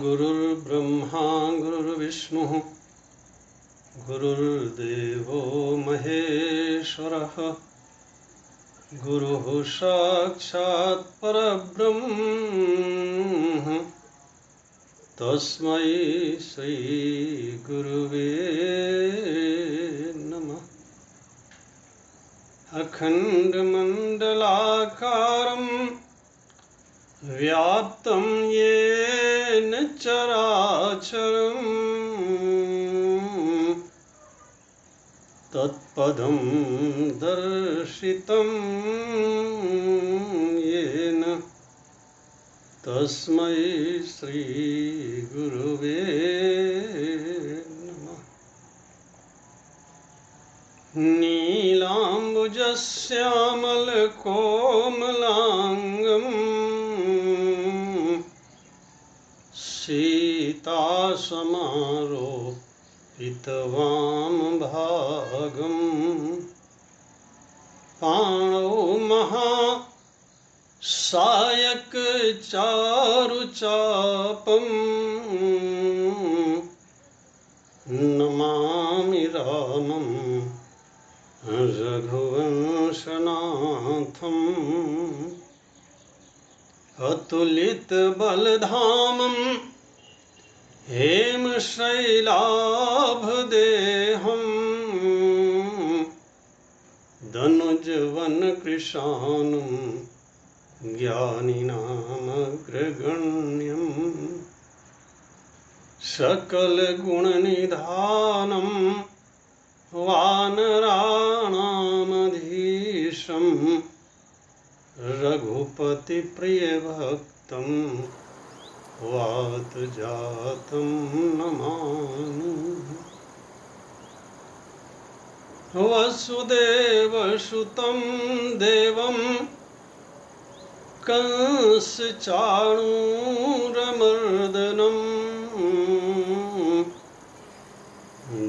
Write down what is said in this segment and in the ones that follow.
गुरुर्ब्रह्मा गुरुर्विष्णुः गुरुर्देवो महेश्वरः गुरुः साक्षात् परब्रह्म तस्मै श्री गुरुवे नमः। अखण्डमण्डलाकारं व्याप्तं येन चराचरं तत्पदं दर्शितं येन तस्मै श्री गुरुवे नमः। नीलाम्बुजश्यामलकोमलाङ्गं सीतासमारोपितवामभागं पाणौ महासायकचारुचापं नमामि रामं रघुवंशनाथम्। अतुलितबलधामं हेमशैलाभदेहं धनुजवनकृशानुं ज्ञानिनामग्रगण्यं सकलगुणनिधानं वानराणामधीशं रघुपतिप्रियभक्तं वातजातं नमामि। वसुदेवसुतं देवं कंसचाणूरमर्दनं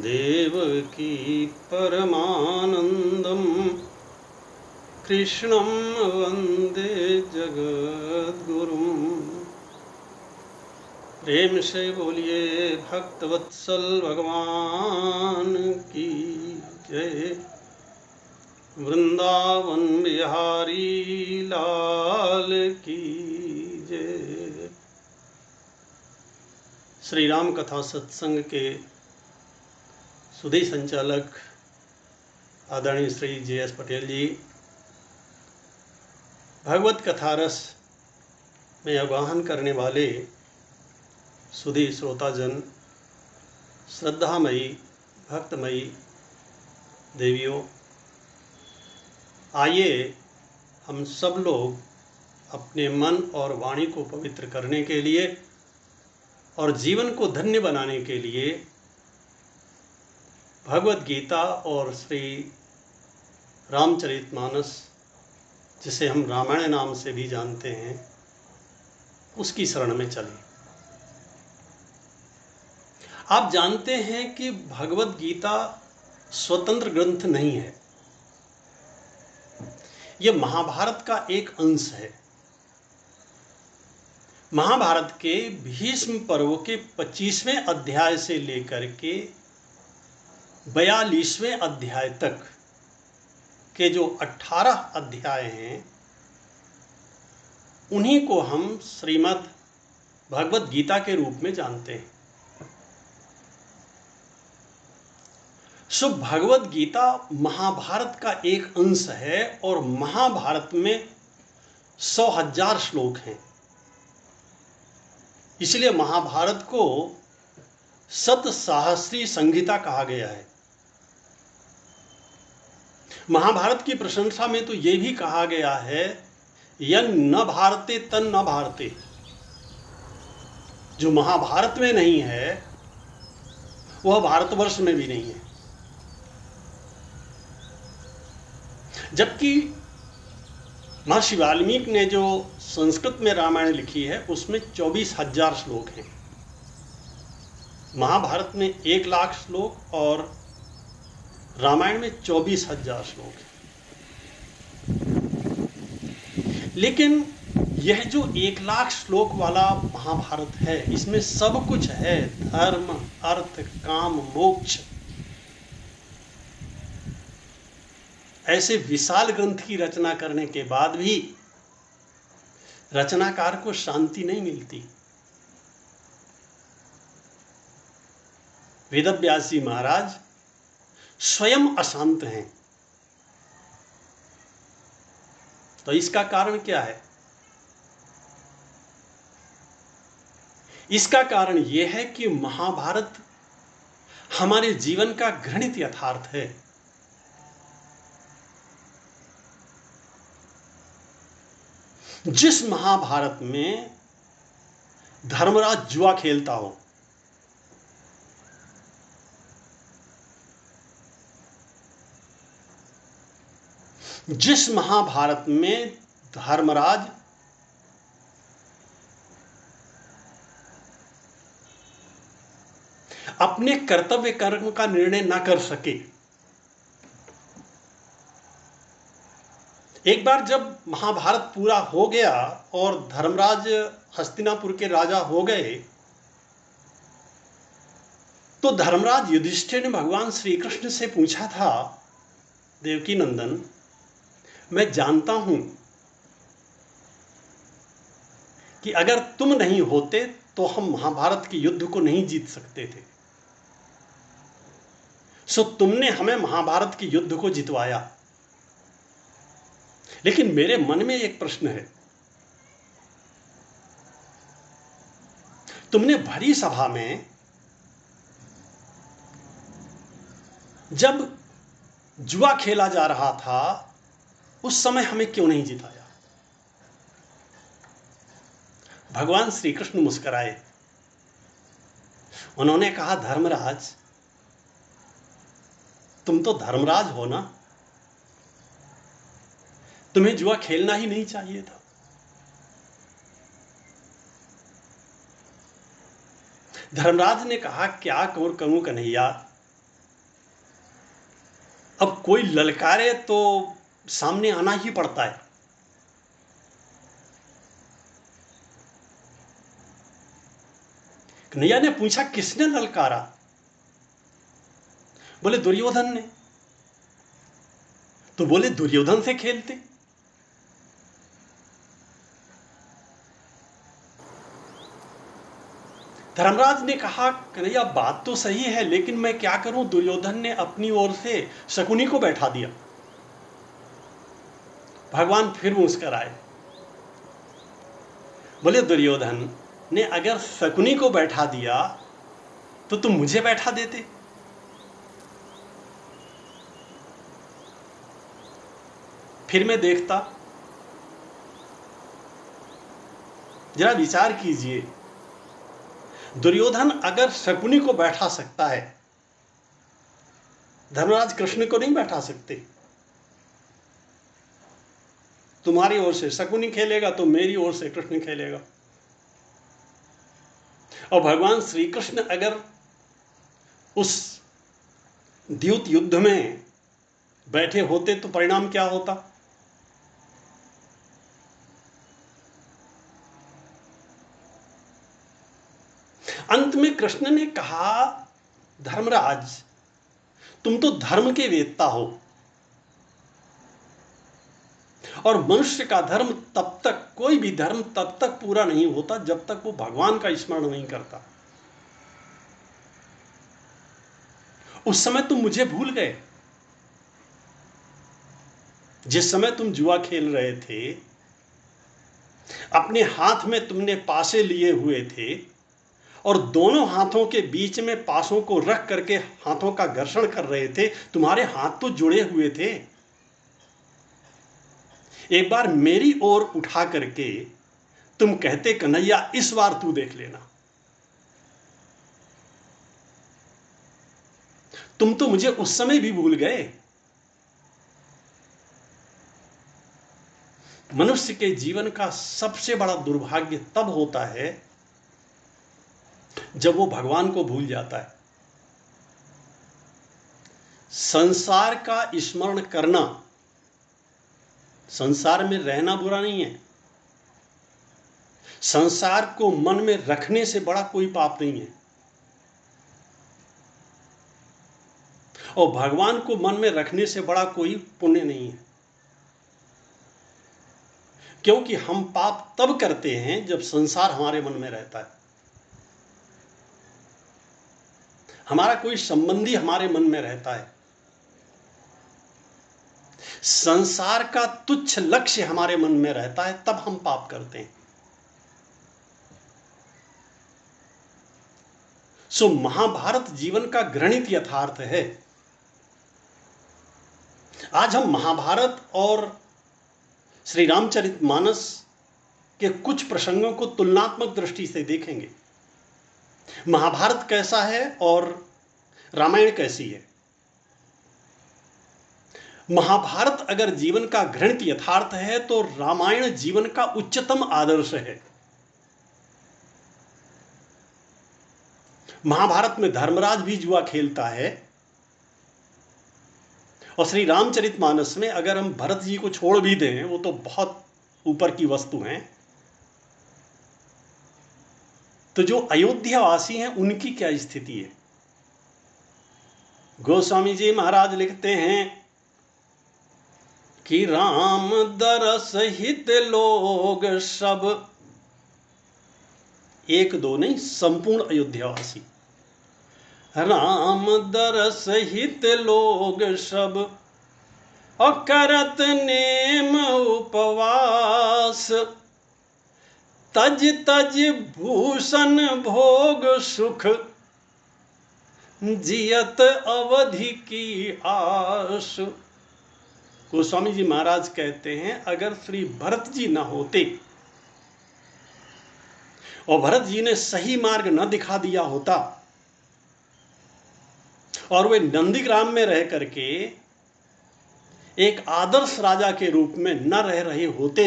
देवकी परमानन्दं कृष्णं वन्दे जगद्गुरुम्। प्रेम से बोलिए भक्तवत्सल भगवान की जय। वृंदावन बिहारी लाल की जय। श्री राम कथा सत्संग के सुधी संचालक आदरणीय श्री जे.एस. पटेल जी, भगवत कथा रस में आवाहन करने वाले सुधी श्रोताजन, श्रद्धामयी भक्तमयी देवियों, आइए हम सब लोग अपने मन और वाणी को पवित्र करने के लिए और जीवन को धन्य बनाने के लिए भगवत गीता और श्री रामचरितमानस, जिसे हम रामायण नाम से भी जानते हैं, उसकी शरण में चलें। आप जानते हैं कि भगवत गीता स्वतंत्र ग्रंथ नहीं है, यह महाभारत का एक अंश है। महाभारत के भीष्म पर्व के 25वें अध्याय से लेकर के 42वें अध्याय तक के जो 18 अध्याय हैं, उन्हीं को हम श्रीमद् भगवत गीता के रूप में जानते हैं। सो भगवत गीता महाभारत का एक अंश है और महाभारत में 100,000 श्लोक हैं। इसलिए महाभारत को सतसाहस्री संहिता कहा गया है। महाभारत की प्रशंसा में तो यह भी कहा गया है, यन न भारते तन न भारते। जो महाभारत में नहीं है वह भारतवर्ष में भी नहीं है। जबकि महर्षि वाल्मीकि ने जो संस्कृत में रामायण लिखी है उसमें 24,000 श्लोक हैं। महाभारत में 1,00,000 श्लोक और रामायण में 24,000 श्लोक हैं। लेकिन यह जो 1,00,000 श्लोक वाला महाभारत है, इसमें सब कुछ है, धर्म, अर्थ, काम, मोक्ष। ऐसे विशाल ग्रंथ की रचना करने के बाद भी रचनाकार को शांति नहीं मिलती। वेदव्यास जी महाराज स्वयं अशांत हैं। तो इसका कारण क्या है? इसका कारण यह है कि महाभारत हमारे जीवन का घृणित यथार्थ है। जिस महाभारत में धर्मराज जुआ खेलता हो, जिस महाभारत में धर्मराज अपने कर्तव्य कर्म का निर्णय ना कर सके। एक बार जब महाभारत पूरा हो गया और धर्मराज हस्तिनापुर के राजा हो गए, तो धर्मराज युधिष्ठिर ने भगवान श्री कृष्ण से पूछा था, देवकी नंदन, मैं जानता हूं कि अगर तुम नहीं होते तो हम महाभारत के युद्ध को नहीं जीत सकते थे। सो तुमने हमें महाभारत के युद्ध को जितवाया। लेकिन मेरे मन में एक प्रश्न है, तुमने भरी सभा में जब जुआ खेला जा रहा था उस समय हमें क्यों नहीं जिताया? भगवान श्री कृष्ण मुस्कुराए। उन्होंने कहा, धर्मराज, तुम तो धर्मराज हो ना, तुम्हें जुआ खेलना ही नहीं चाहिए था। धर्मराज ने कहा, क्या करूं कन्हैया, अब कोई ललकारे तो सामने आना ही पड़ता है। कन्हैया ने पूछा, किसने ललकारा? बोले, दुर्योधन ने। तो बोले, दुर्योधन से खेलते। धर्मराज ने कहा, कन्हैया बात तो सही है, लेकिन मैं क्या करूं, दुर्योधन ने अपनी ओर से शकुनी को बैठा दिया। भगवान फिर मुस्कुराए। बोले, दुर्योधन ने अगर शकुनी को बैठा दिया तो तुम मुझे बैठा देते। फिर मैं देखता। जरा विचार कीजिए, दुर्योधन अगर शकुनी को बैठा सकता है, धर्मराज कृष्ण को नहीं बैठा सकते। तुम्हारी ओर से शकुनी खेलेगा तो मेरी ओर से कृष्ण खेलेगा। और भगवान श्री कृष्ण अगर उस द्यूत युद्ध में बैठे होते तो परिणाम क्या होता? अंत में कृष्ण ने कहा, धर्मराज, तुम तो धर्म के वेत्ता हो, और मनुष्य का धर्म तब तक, कोई भी धर्म तब तक पूरा नहीं होता जब तक वो भगवान का स्मरण नहीं करता। उस समय तुम मुझे भूल गए, जिस समय तुम जुआ खेल रहे थे, अपने हाथ में तुमने पासे लिए हुए थे और दोनों हाथों के बीच में पासों को रख करके हाथों का घर्षण कर रहे थे। तुम्हारे हाथ तो जुड़े हुए थे। एक बार मेरी ओर उठा करके तुम कहते, कन्हैया इस बार तू देख लेना। तुम तो मुझे उस समय भी भूल गए। मनुष्य के जीवन का सबसे बड़ा दुर्भाग्य तब होता है जब वो भगवान को भूल जाता है। संसार का स्मरण करना, संसार में रहना बुरा नहीं है, संसार को मन में रखने से बड़ा कोई पाप नहीं है, और भगवान को मन में रखने से बड़ा कोई पुण्य नहीं है। क्योंकि हम पाप तब करते हैं जब संसार हमारे मन में रहता है, हमारा कोई संबंधी हमारे मन में रहता है, संसार का तुच्छ लक्ष्य हमारे मन में रहता है, तब हम पाप करते हैं। सो महाभारत जीवन का घृणित यथार्थ है। आज हम महाभारत और श्री रामचरितमानस के कुछ प्रसंगों को तुलनात्मक दृष्टि से देखेंगे। महाभारत कैसा है और रामायण कैसी है। महाभारत अगर जीवन का घृणित यथार्थ है तो रामायण जीवन का उच्चतम आदर्श है। महाभारत में धर्मराज भी जुआ खेलता है, और श्री रामचरितमानस में अगर हम भरत जी को छोड़ भी दें, वो तो बहुत ऊपर की वस्तु हैं, तो जो अयोध्यावासी हैं उनकी क्या स्थिति है। गोस्वामी जी महाराज लिखते हैं कि राम दरस हित लोग सब, एक दो नहीं, संपूर्ण अयोध्यावासी, राम दरस हित लोग सब, और करत नेम उपवास, तज तज भूषण भोग सुख, जियत अवधि की आस। गोस्वामी जी महाराज कहते हैं, अगर श्री भरत जी न होते और भरत जी ने सही मार्ग न दिखा दिया होता और वे नंदीग्राम में रह करके एक आदर्श राजा के रूप में न रह रहे होते,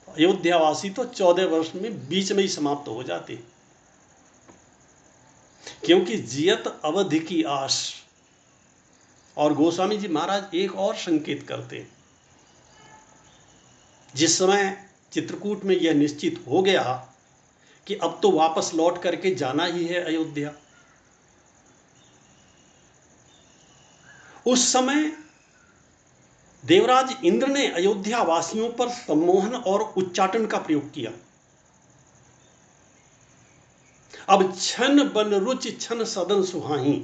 अयोध्यावासी तो 14 वर्ष में बीच में ही समाप्त हो जाते। क्योंकि जियत अवधि की आस। और गोस्वामी जी महाराज एक और संकेत करते, जिस समय चित्रकूट में यह निश्चित हो गया कि अब तो वापस लौट करके जाना ही है अयोध्या, उस समय देवराज इंद्र ने अयोध्या वासियों पर सम्मोहन और उच्चाटन का प्रयोग किया। अब छन बन रुचि छन सदन सुहाही,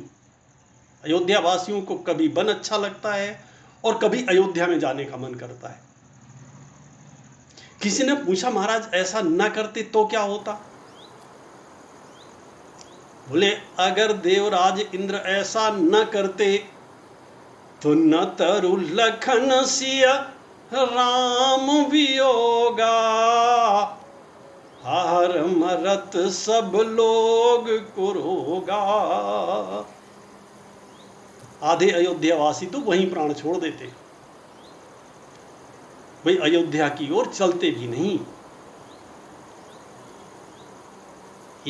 अयोध्या वासियों को कभी वन अच्छा लगता है और कभी अयोध्या में जाने का मन करता है। किसी ने पूछा, महाराज ऐसा न करते तो क्या होता। बोले, अगर देवराज इंद्र ऐसा न करते तो न तरु लखन सिया राम वियोगा, हार मरत सब लोग कुरोगा। आधे अयोध्यावासी तो वहीं प्राण छोड़ देते, भाई अयोध्या की ओर चलते भी नहीं।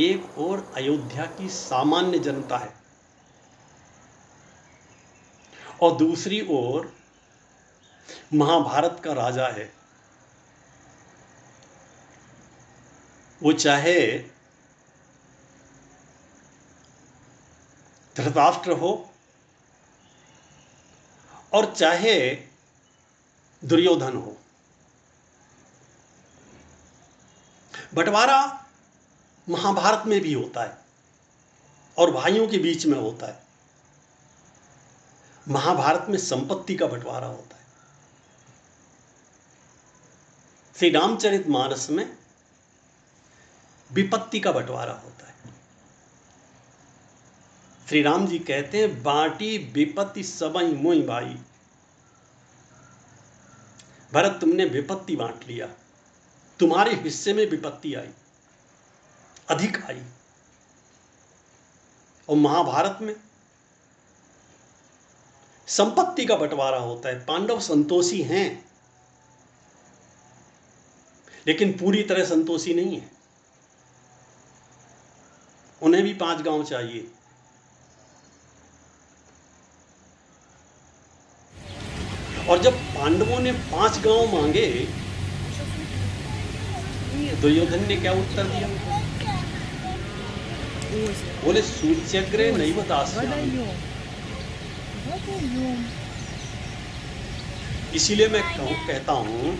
एक और अयोध्या की सामान्य जनता है और दूसरी ओर महाभारत का राजा है। वो चाहे धृतराष्ट्र हो और चाहे दुर्योधन हो। बंटवारा महाभारत में भी होता है और भाइयों के बीच में होता है। महाभारत में संपत्ति का बंटवारा होता है। श्री रामचरितमानस में विपत्ति का बंटवारा होता है। श्री राम जी कहते हैं, बांटी विपत्ति सबई मोई भाई। भरत, तुमने विपत्ति बांट लिया, तुम्हारे हिस्से में विपत्ति आई, अधिक आई। और महाभारत में संपत्ति का बंटवारा होता है। पांडव संतोषी हैं, लेकिन पूरी तरह संतोषी नहीं है। उन्हें भी 5 गांव चाहिए। और जब पांडवों ने 5 गांव मांगे, दुर्योधन ने क्या उत्तर दिया? बोले, सूच्यग्रे नैव दास्यामि। इसीलिए मैं कहता हूं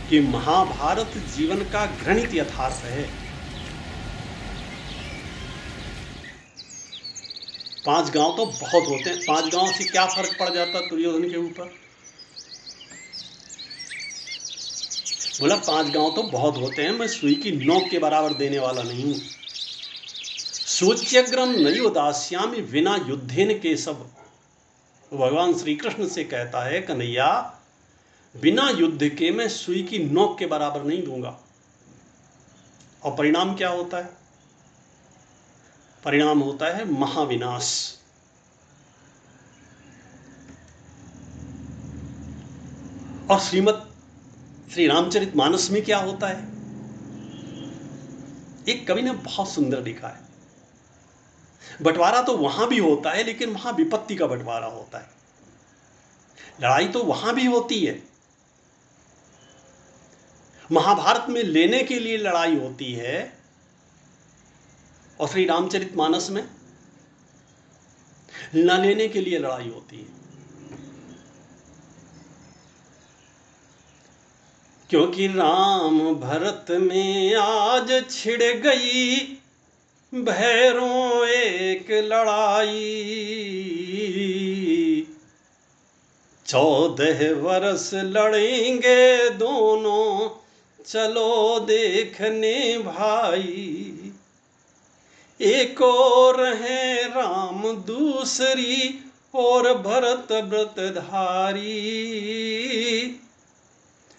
कि महाभारत जीवन का घृणित यथार्थ है। 5 गांव तो बहुत होते हैं। 5 गांव से क्या फर्क पड़ जाता दुर्योधन के ऊपर? बोला, 5 गांव तो बहुत होते हैं, मैं सुई की नोक के बराबर देने वाला नहीं हूं। सूच्यग्रम नैव दास्यामि विना युद्धेन केशव। भगवान श्री कृष्ण से कहता है, कन्हैया, बिना युद्ध के मैं सुई की नोक के बराबर नहीं दूंगा। और परिणाम क्या होता है? परिणाम होता है महाविनाश। और श्री रामचरितमानस में क्या होता है? एक कवि ने बहुत सुंदर लिखा है, बंटवारा तो वहां भी होता है, लेकिन वहां विपत्ति का बंटवारा होता है। लड़ाई तो वहां भी होती है। महाभारत में लेने के लिए लड़ाई होती है, और श्री रामचरितमानस में न लेने के लिए लड़ाई होती है। क्योंकि राम भरत में आज छिड़ गई भैरों एक लड़ाई। 14 वर्ष लड़ेंगे दोनों, चलो देखने भाई। एक और है राम, दूसरी और भरत व्रतधारी।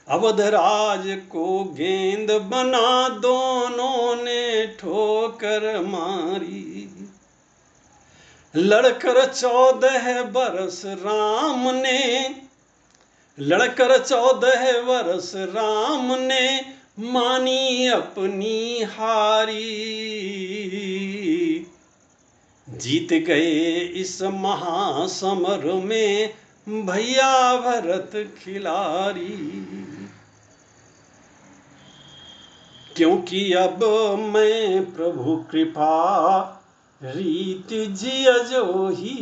अवधराज को गेंद बना दोनों ने ठोकर मारी। लड़कर 14 बरस राम ने, लड़कर 14 वर्ष राम ने मानी अपनी हारी। जीत गए इस महासमर में भैया भरत खिलाड़ी। क्योंकि अब मैं प्रभु कृपा रीत जिय जोही।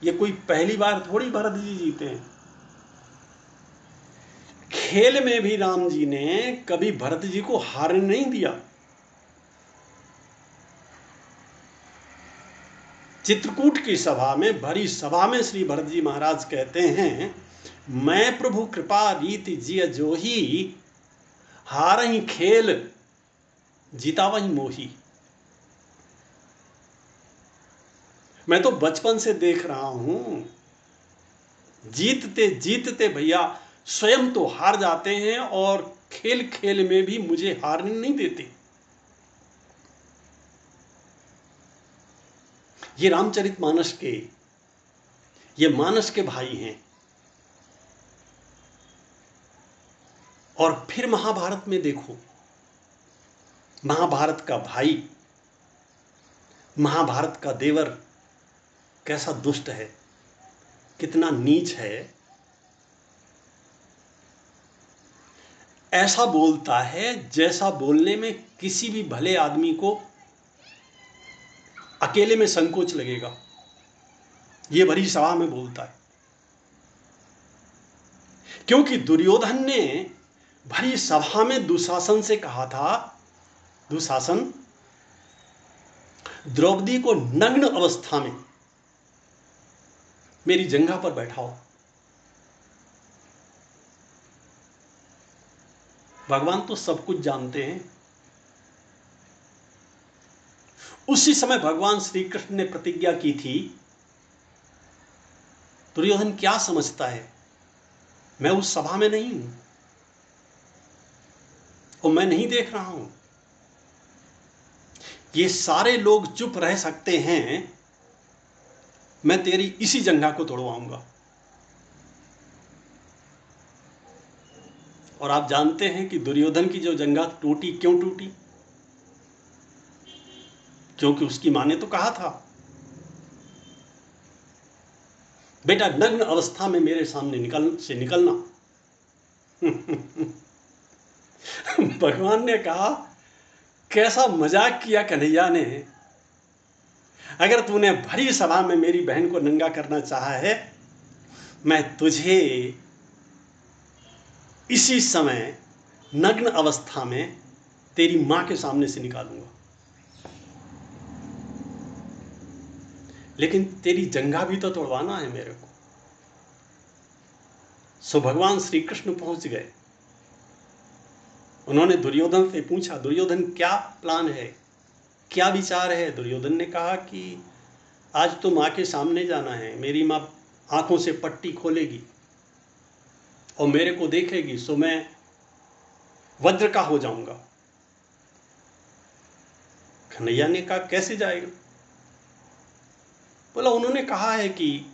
ये कोई पहली बार थोड़ी भरत जी जीते हैं। खेल में भी राम जी ने कभी भरत जी को हारने नहीं दिया। चित्रकूट की सभा में, भरी सभा में श्री भरत जी महाराज कहते हैं, मैं प्रभु कृपा रीति जिय जोही, हारहि खेल जीतावहि मोही। मैं तो बचपन से देख रहा हूं, जीतते जीतते भैया स्वयं तो हार जाते हैं, और खेल खेल में भी मुझे हारने नहीं देते। ये रामचरितमानस के, ये मानस के भाई हैं। और फिर महाभारत में देखो, महाभारत का भाई, महाभारत का देवर कैसा दुष्ट है, कितना नीच है। ऐसा बोलता है जैसा बोलने में किसी भी भले आदमी को अकेले में संकोच लगेगा। ये भरी सभा में बोलता है। क्योंकि दुर्योधन ने भरी सभा में दुशासन से कहा था, दुशासन द्रौपदी को नग्न अवस्था में मेरी जंघा पर बैठाओ। भगवान तो सब कुछ जानते हैं। उसी समय भगवान श्री कृष्ण ने प्रतिज्ञा की थी, दुर्योधन क्या समझता है, मैं उस सभा में नहीं हूं और मैं नहीं देख रहा हूं। ये सारे लोग चुप रह सकते हैं, मैं तेरी इसी जंघा को तोड़वाऊंगा। और आप जानते हैं कि दुर्योधन की जो जंघा टूटी, क्यों टूटी? क्योंकि उसकी मां ने तो कहा था, बेटा नग्न अवस्था में मेरे सामने निकलना। भगवान ने कहा, कैसा मजाक किया कन्हैया ने, अगर तूने भरी सभा में मेरी बहन को नंगा करना चाहा है, मैं तुझे इसी समय नग्न अवस्था में तेरी मां के सामने से निकालूंगा, लेकिन तेरी जंघा भी तो तोड़वाना है मेरे को। सो भगवान श्री कृष्ण पहुंच गए। उन्होंने दुर्योधन से पूछा, दुर्योधन क्या प्लान है, क्या विचार है? दुर्योधन ने कहा कि आज तो मां के सामने जाना है, मेरी मां आंखों से पट्टी खोलेगी और मेरे को देखेगी, सो मैं वज्र का हो जाऊंगा। कन्हैया ने कहा, कैसे जाएगा? बोला, उन्होंने कहा है कि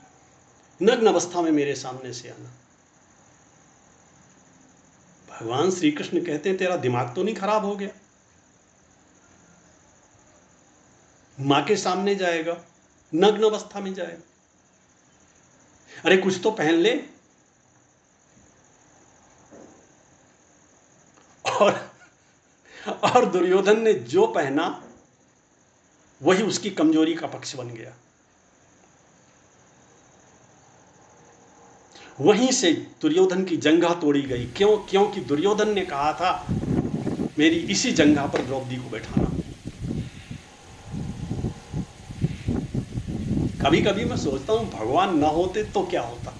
नग्न अवस्था में मेरे सामने से आना। भगवान श्री कृष्ण कहते हैं, तेरा दिमाग तो नहीं खराब हो गया? मां के सामने जाएगा, नग्न अवस्था में जाएगा, अरे कुछ तो पहन ले। और दुर्योधन ने जो पहना वही उसकी कमजोरी का पक्ष बन गया। वहीं से दुर्योधन की जंघा तोड़ी गई। क्यों? क्योंकि दुर्योधन ने कहा था, मेरी इसी जंघा पर द्रौपदी को बैठाना। कभी कभी मैं सोचता हूं, भगवान ना होते तो क्या होता?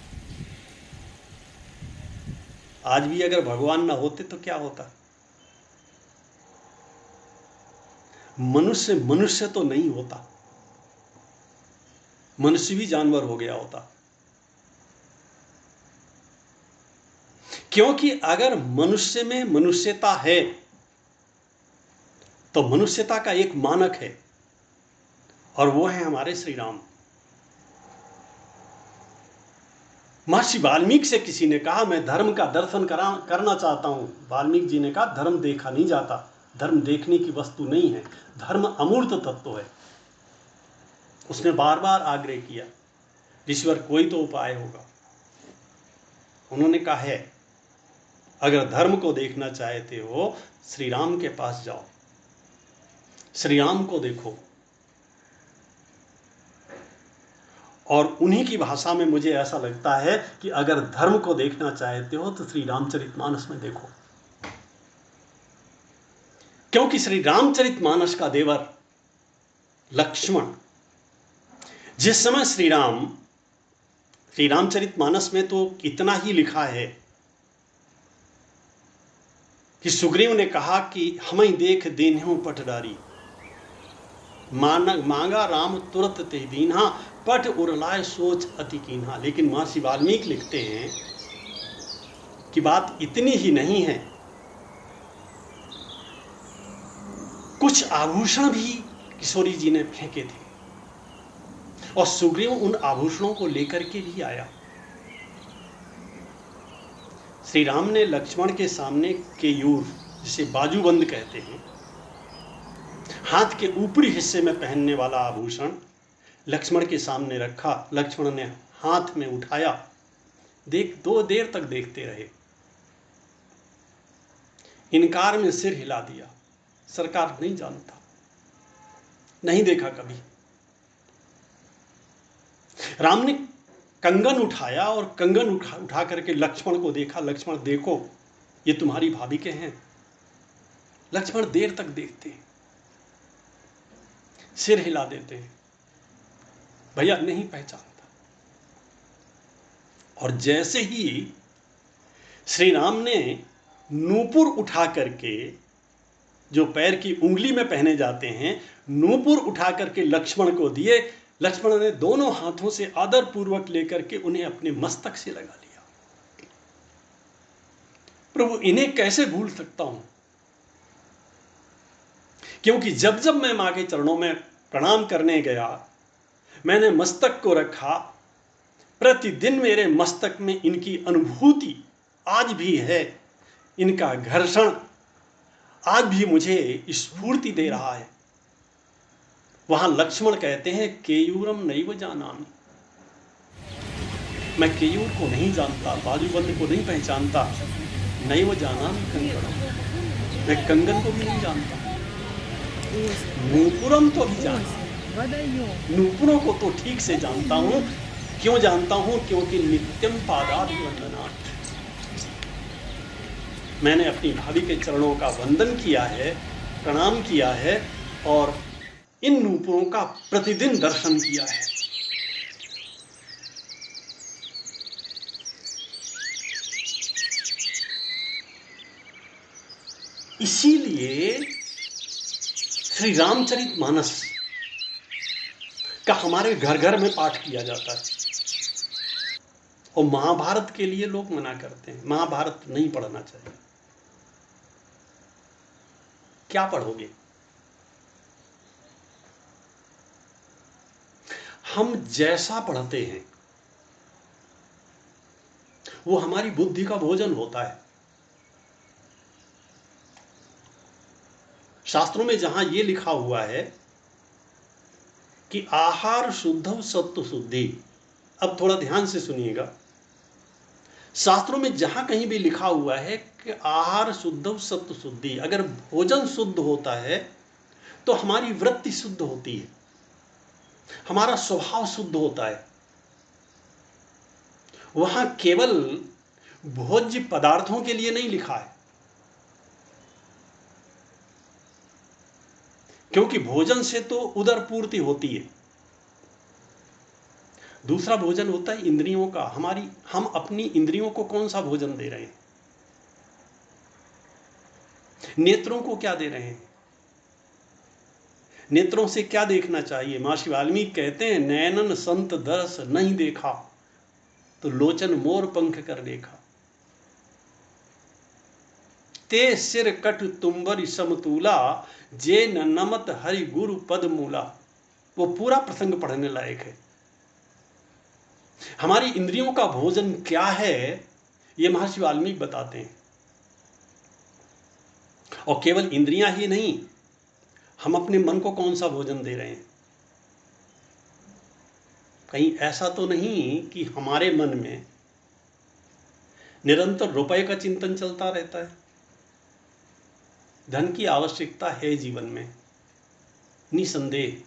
आज भी अगर भगवान ना होते तो क्या होता? मनुष्य मनुष्य तो नहीं होता, मनुष्य भी जानवर हो गया होता। क्योंकि अगर मनुष्य में मनुष्यता है तो मनुष्यता का एक मानक है, और वो है हमारे श्री राम। महर्षि वाल्मीकि से किसी ने कहा, मैं धर्म का दर्शन करना चाहता हूं। वाल्मीकि जी ने कहा, धर्म देखा नहीं जाता, धर्म देखने की वस्तु नहीं है, धर्म अमूर्त तत्व है। उसने बार बार आग्रह किया, ईश्वर कोई तो उपाय होगा। उन्होंने कहा है, अगर धर्म को देखना चाहते हो, श्री राम के पास जाओ, श्री राम को देखो। और उन्हीं की भाषा में मुझे ऐसा लगता है कि अगर धर्म को देखना चाहते हो तो श्री रामचरितमानस में देखो। क्योंकि श्री रामचरितमानस का देवर लक्ष्मण, जिस समय श्री रामचरितमानस में तो इतना ही लिखा है कि सुग्रीव ने कहा कि हमें देख देन्हु पटडारी, मांगा राम तुरत ते दीन्हा, पट उरलाए सोच अति कीन्हा। लेकिन महर्षि वाल्मीकि लिखते हैं कि बात इतनी ही नहीं है, कुछ आभूषण भी किशोरी जी ने फेंके थे और सुग्रीव उन आभूषणों को लेकर के भी आया। श्री राम ने लक्ष्मण के सामने केयूर, जिसे बाजूबंद कहते हैं, हाथ के ऊपरी हिस्से में पहनने वाला आभूषण लक्ष्मण के सामने रखा। लक्ष्मण ने हाथ में उठाया, दो देर तक देखते रहे, इनकार में सिर हिला दिया, सरकार नहीं जानता, नहीं देखा कभी। राम ने कंगन उठाया और कंगन उठा करके लक्ष्मण को देखा। लक्ष्मण देखो, ये तुम्हारी भाभी के हैं। लक्ष्मण देर तक देखते हैं, सिर हिला देते हैं, भैया नहीं पहचानता। और जैसे ही श्री राम ने नूपुर उठा करके, जो पैर की उंगली में पहने जाते हैं, नूपुर उठा करके लक्ष्मण को दिए, लक्ष्मण ने दोनों हाथों से आदर पूर्वक लेकर के उन्हें अपने मस्तक से लगा लिया। प्रभु, इन्हें कैसे भूल सकता हूं? क्योंकि जब जब मैं मां के चरणों में प्रणाम करने गया, मैंने मस्तक को रखा, प्रतिदिन मेरे मस्तक में इनकी अनुभूति आज भी है। इनका घर्षण आज भी मुझे स्फूर्ति दे रहा है। वहां लक्ष्मण कहते हैं, केयूरम नैव जानामि, मैं केयूर को नहीं जानता, बाजूबंद को नहीं पहचानता। नैव जानामि कंगनम, मैं कंगन को भी नहीं जानता। नूपुरम तो भी जानता, नूपुरों को तो ठीक से जानता हूं। क्यों जानता हूं? क्योंकि नित्यम पादाभिवंदनात्, मैंने अपनी भाभी के चरणों का वंदन किया है, प्रणाम किया है, और इन नूपुरों का प्रतिदिन दर्शन किया है। इसीलिए श्री रामचरितमानस का हमारे घर घर में पाठ किया जाता है। और महाभारत के लिए लोग मना करते हैं, महाभारत नहीं पढ़ना चाहिए। क्या पढ़ोगे? हम जैसा पढ़ते हैं वो हमारी बुद्धि का भोजन होता है। शास्त्रों में जहां यह लिखा हुआ है कि आहार शुद्धव सत्व शुद्धि, अब थोड़ा ध्यान से सुनिएगा। शास्त्रों में जहां कहीं भी लिखा हुआ है कि आहार शुद्धव सत्व शुद्धि, अगर भोजन शुद्ध होता है तो हमारी वृत्ति शुद्ध होती है, हमारा स्वभाव शुद्ध होता है। वहां केवल भोज्य पदार्थों के लिए नहीं लिखा है, क्योंकि भोजन से तो उदर पूर्ति होती है। दूसरा भोजन होता है इंद्रियों का। हम अपनी इंद्रियों को कौन सा भोजन दे रहे हैं? नेत्रों को क्या दे रहे हैं? नेत्रों से क्या देखना चाहिए? महर्षि वाल्मीकि कहते हैं, नैनन संत दर्श नहीं देखा तो लोचन मोर पंख कर देखा। ते सिर कट तुम्बर समतूला, जे न नमत हरि गुरु पद मूला। वो पूरा प्रसंग पढ़ने लायक है। हमारी इंद्रियों का भोजन क्या है, ये महर्षि वाल्मीकि बताते हैं। और केवल इंद्रियां ही नहीं, हम अपने मन को कौन सा भोजन दे रहे हैं? कहीं ऐसा तो नहीं कि हमारे मन में निरंतर रुपए का चिंतन चलता रहता है? धन की आवश्यकता है जीवन में, निसंदेह।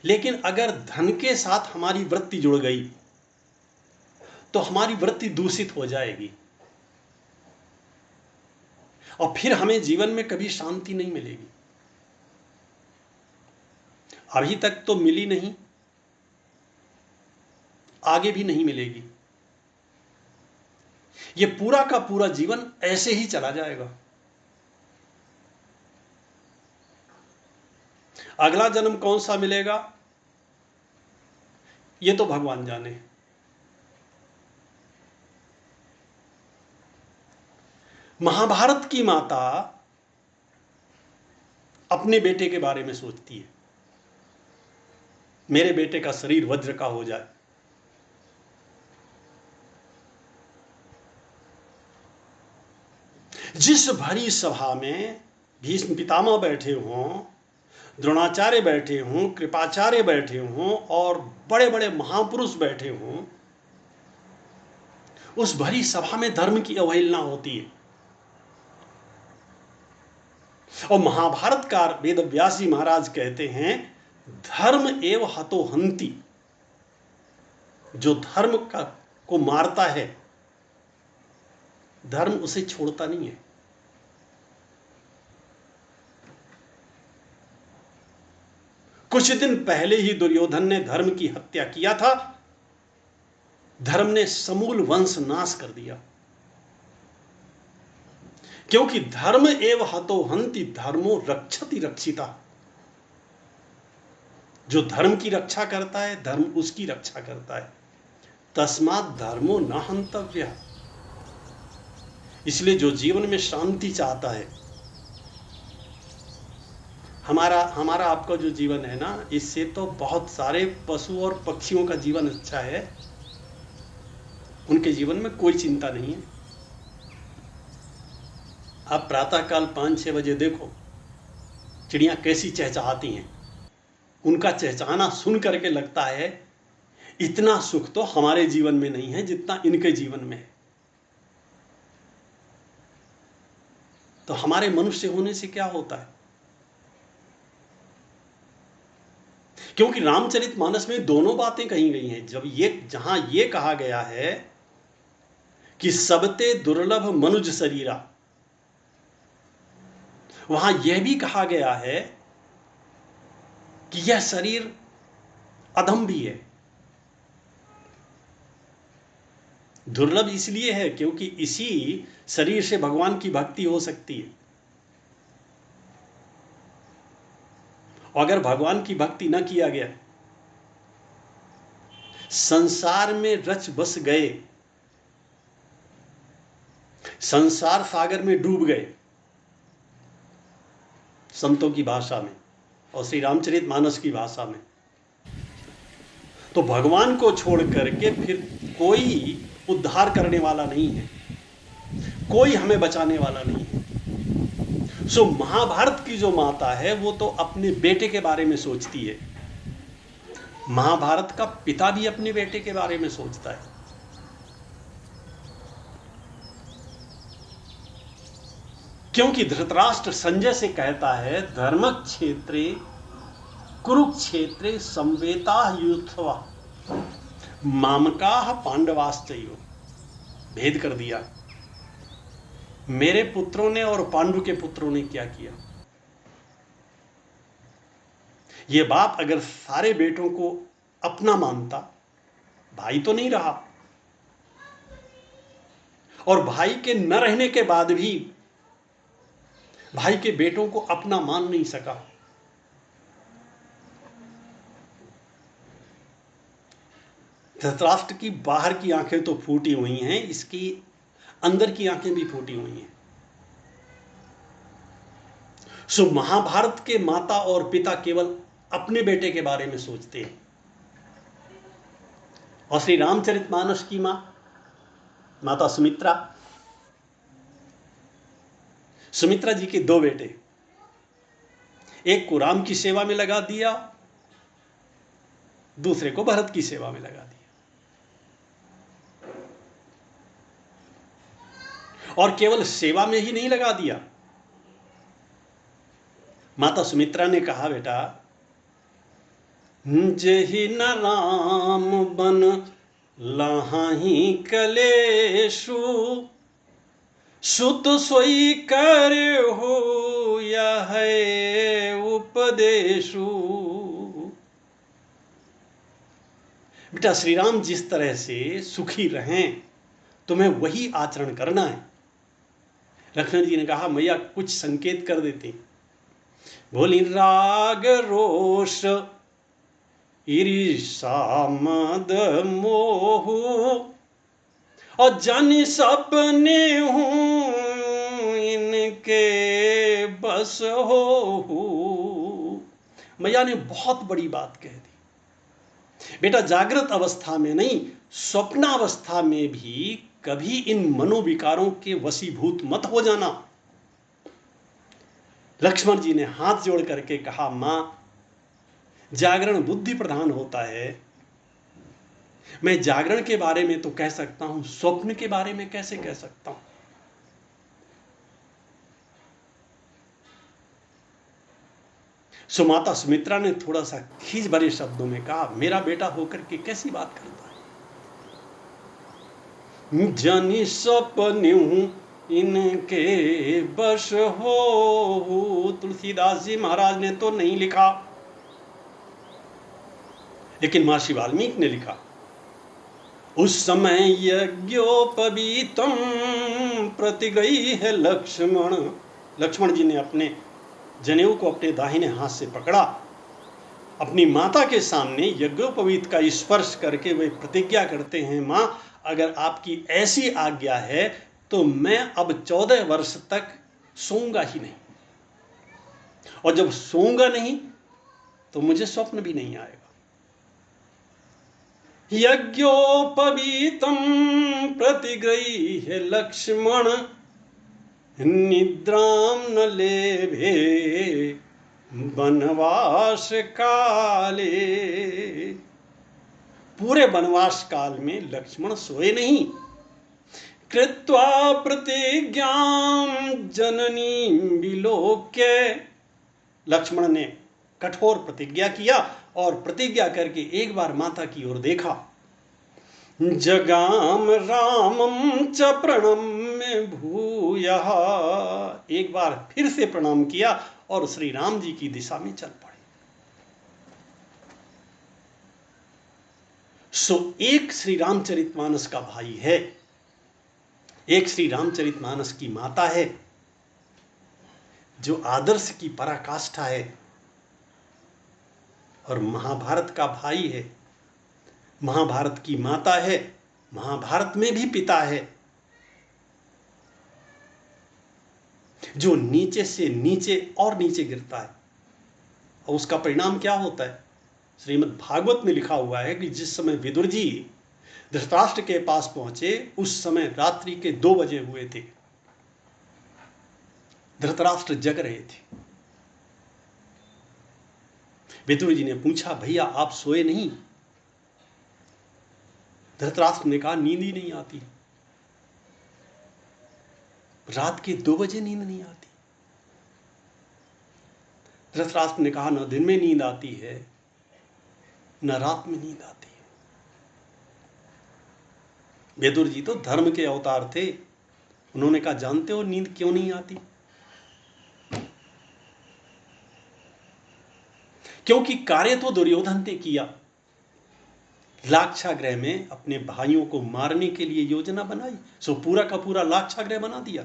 लेकिन अगर धन के साथ हमारी वृत्ति जुड़ गई तो हमारी वृत्ति दूषित हो जाएगी, और फिर हमें जीवन में कभी शांति नहीं मिलेगी। अभी तक तो मिली नहीं, आगे भी नहीं मिलेगी। ये पूरा का पूरा जीवन ऐसे ही चला जाएगा। अगला जन्म कौन सा मिलेगा ये तो भगवान जाने। महाभारत की माता अपने बेटे के बारे में सोचती है, मेरे बेटे का शरीर वज्र का हो जाए। जिस भरी सभा में भीष्म पितामह बैठे हों, द्रोणाचार्य बैठे हों, कृपाचार्य बैठे हों और बड़े बड़े महापुरुष बैठे हों, उस भरी सभा में धर्म की अवहेलना होती है। और महाभारतकार वेदव्यास जी महाराज कहते हैं, धर्म एव हतो हंति, जो धर्म का को मारता है, धर्म उसे छोड़ता नहीं है। कुछ दिन पहले ही दुर्योधन ने धर्म की हत्या किया था। धर्म ने समूल वंश नाश कर दिया, क्योंकि धर्म एव हतो हन्ति धर्मो रक्षति रक्षिता। जो धर्म की रक्षा करता है, धर्म उसकी रक्षा करता है। तस्मात् धर्मो न हन्तव्यः। इसलिए जो जीवन में शांति चाहता है, हमारा आपका जो जीवन है ना, इससे तो बहुत सारे पशु और पक्षियों का जीवन अच्छा है। उनके जीवन में कोई चिंता नहीं है। आप प्रातःकाल 5-6 बजे देखो, चिड़ियां कैसी चहचहाती हैं। उनका चहचहाना सुन करके लगता है इतना सुख तो हमारे जीवन में नहीं है जितना इनके जीवन में है। तो हमारे मनुष्य होने से क्या होता है? क्योंकि रामचरितमानस में दोनों बातें कही गई हैं। जहां ये कहा गया है कि सबते दुर्लभ मनुज शरीरा, वहां यह भी कहा गया है कि यह शरीर अधम भी है। दुर्लभ इसलिए है क्योंकि इसी शरीर से भगवान की भक्ति हो सकती है। अगर भगवान की भक्ति न किया गया, संसार में रच बस गए, संसार सागर में डूब गए, संतों की भाषा में और श्री रामचरितमानस की भाषा में, तो भगवान को छोड़ करके फिर कोई उद्धार करने वाला नहीं है, कोई हमें बचाने वाला नहीं है। सो महाभारत की जो माता है वो तो अपने बेटे के बारे में सोचती है। महाभारत का पिता भी अपने बेटे के बारे में सोचता है। क्योंकि धृतराष्ट्र संजय से कहता है, धर्म क्षेत्रे कुरुक्षेत्रे संवेता युद्धवा मामकाः पांडवाश्चैव। भेद कर दिया, मेरे पुत्रों ने और पांडु के पुत्रों ने क्या किया। ये बाप अगर सारे बेटों को अपना मानता, भाई तो नहीं रहा, और भाई के न रहने के बाद भी भाई के बेटों को अपना मान नहीं सका। धृतराष्ट्र की बाहर की आंखें तो फूटी हुई हैं, इसकी अंदर की आंखें भी फूटी हुई हैं। सो महाभारत के माता और पिता केवल अपने बेटे के बारे में सोचते हैं। और श्री रामचरितमानस की माता सुमित्रा जी के 2 बेटे, एक को राम की सेवा में लगा दिया, दूसरे को भरत की सेवा में लगा दिया। और केवल सेवा में ही नहीं लगा दिया, माता सुमित्रा ने कहा, बेटा जहि न राम बन लाहि कलेशु, सुत सोई कर हो यह उपदेशु। बेटा श्री राम जिस तरह से सुखी रहें, तुम्हें वही आचरण करना है। लक्ष्मण जी ने कहा, मैया कुछ संकेत कर देती। बोली, राग रोष ईर्षा मद मोह और जन सबने हूं इनके बस हो। मैया ने बहुत बड़ी बात कह दी। बेटा जागृत अवस्था में नहीं, स्वप्नावस्था में भी कभी इन मनोविकारों के वशीभूत मत हो जाना। लक्ष्मण जी ने हाथ जोड़ करके कहा, मां जागरण बुद्धि प्रधान होता है। मैं जागरण के बारे में तो कह सकता हूं, स्वप्न के बारे में कैसे कह सकता हूं। सुमाता सुमित्रा ने थोड़ा सा खींच भरे शब्दों में कहा, मेरा बेटा होकर के कैसी बात करता है। जनि सपन्यू इनके बस हो। तुलसीदास जी महाराज ने तो नहीं लिखा, लेकिन महर्षि वाल्मीकि ने लिखा। उस समय यज्ञोपवीतम प्रतिगई है लक्ष्मण। लक्ष्मण जी ने अपने जनेऊ को अपने दाहिने हाथ से पकड़ा, अपनी माता के सामने यज्ञोपवीत का स्पर्श करके वे प्रतिज्ञा करते हैं, मां अगर आपकी ऐसी आज्ञा है तो मैं अब 14 वर्ष तक सोऊंगा ही नहीं, और जब सोऊंगा नहीं तो मुझे स्वप्न भी नहीं आएगा। यज्ञोपवीतम प्रतिगृह्य लक्ष्मण निद्राम न लेभे वनवास काले। पूरे वनवास काल में लक्ष्मण सोए नहीं। कृत्वा प्रतिज्ञां जननी विलोक्य, लक्ष्मण ने कठोर प्रतिज्ञा किया और प्रतिज्ञा करके एक बार माता की ओर देखा। जगाम रामम च प्रणम्य भूयः, एक बार फिर से प्रणाम किया और श्री राम जी की दिशा में चल पड़े। सो एक श्री रामचरितमानस का भाई है, एक श्री रामचरितमानस की माता है, जो आदर्श की पराकाष्ठा है, और महाभारत का भाई है, महाभारत की माता है, महाभारत में भी पिता है, जो नीचे से नीचे और नीचे गिरता है। और उसका परिणाम क्या होता है? श्रीमद् भागवत में लिखा हुआ है कि जिस समय विदुर जी धृतराष्ट्र के पास पहुंचे उस समय रात्रि के 2 बजे हुए थे। धृतराष्ट्र जग रहे थे। विदुर जी ने पूछा, भैया आप सोए नहीं? धृतराष्ट्र ने कहा, नींद ही नहीं आती, रात के 2 बजे नींद नहीं आती। धृतराष्ट्र ने कहा, न दिन में नींद आती है न रात में नींद आती है। विदुर जी तो धर्म के अवतार थे। उन्होंने कहा, जानते हो नींद क्यों नहीं आती? क्योंकि कार्य तो दुर्योधन ने किया। लाक्षागृह में अपने भाइयों को मारने के लिए योजना बनाई, सो पूरा का पूरा लाक्षागृह बना दिया।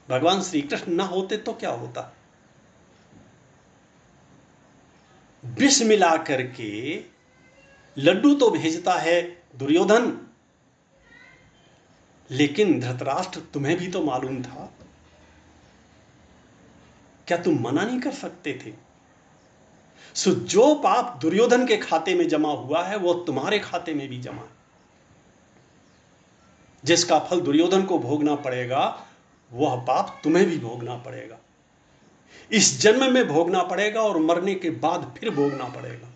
भगवान श्री कृष्ण ना होते तो क्या होता? विष मिला करके लड्डू तो भेजता है दुर्योधन, लेकिन धृतराष्ट्र तुम्हें भी तो मालूम था, क्या तुम मना नहीं कर सकते थे? सो जो पाप दुर्योधन के खाते में जमा हुआ है वो तुम्हारे खाते में भी जमा है। जिसका फल दुर्योधन को भोगना पड़ेगा वह पाप तुम्हें भी भोगना पड़ेगा। इस जन्म में भोगना पड़ेगा और मरने के बाद फिर भोगना पड़ेगा।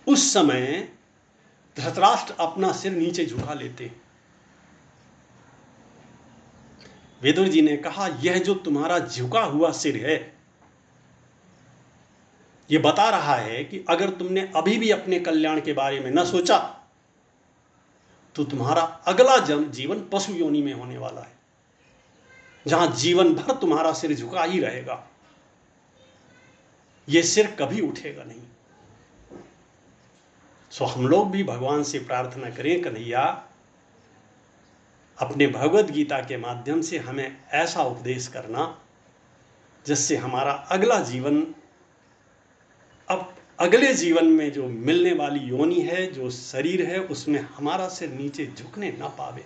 उस समय धृतराष्ट्र अपना सिर नीचे झुका लेते। विदुर जी ने कहा, यह जो तुम्हारा झुका हुआ सिर है यह बता रहा है कि अगर तुमने अभी भी अपने कल्याण के बारे में न सोचा तो तुम्हारा अगला जीवन पशु योनि में होने वाला है, जहां जीवन भर तुम्हारा सिर झुका ही रहेगा। यह सिर कभी उठेगा नहीं। सो हम लोग भी भगवान से प्रार्थना करें, कन्हैया अपने भगवत गीता के माध्यम से हमें ऐसा उपदेश करना जिससे हमारा अगला जीवन, अब अगले जीवन में जो मिलने वाली योनि है, जो शरीर है, उसमें हमारा सिर नीचे झुकने ना पावे।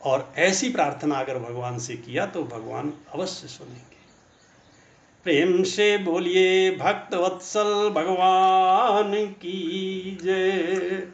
और ऐसी प्रार्थना अगर भगवान से किया तो भगवान अवश्य सुनेंगे। प्रेम से बोलिए भक्त वत्सल भगवान की जय।